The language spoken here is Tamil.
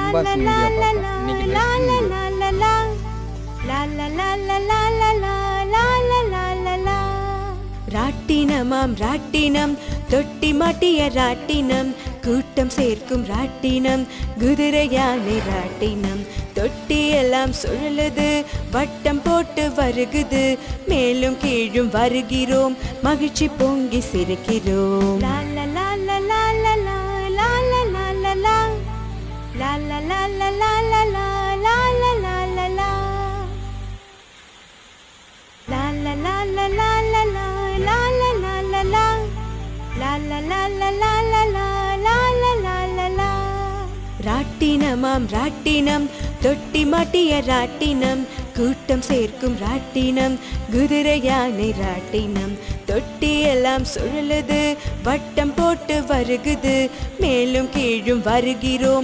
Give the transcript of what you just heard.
அன்பாக்சிங் வீடியோ பார்க்கலாம். இன்னைக்கு ராட்டினமாம் ராட்டினம், தொட்டி மாட்டிய ராட்டினம், கூட்டம் சேர்க்கும் ராட்டினம், குதிரை யானை ராட்டினம், தொட்டி எல்லாம் சுழலுது, வட்டம் போட்டு வருகுது, மேலும் கீழும் வருகிறோம், மகிழ்ச்சி பொங்கி சிரிக்கிறோம். ராட்டினமாம் ராட்டினம், தொட்டி மாட்டிய ராட்டினம், கூட்டம் சேர்க்கும் ராட்டினம், குதிரை யானை ராட்டினம், தொட்டி எல்லாம் சுழலுது, வட்டம் போட்டு வருகுது, மேலும் கீழும் வருகிறோம்,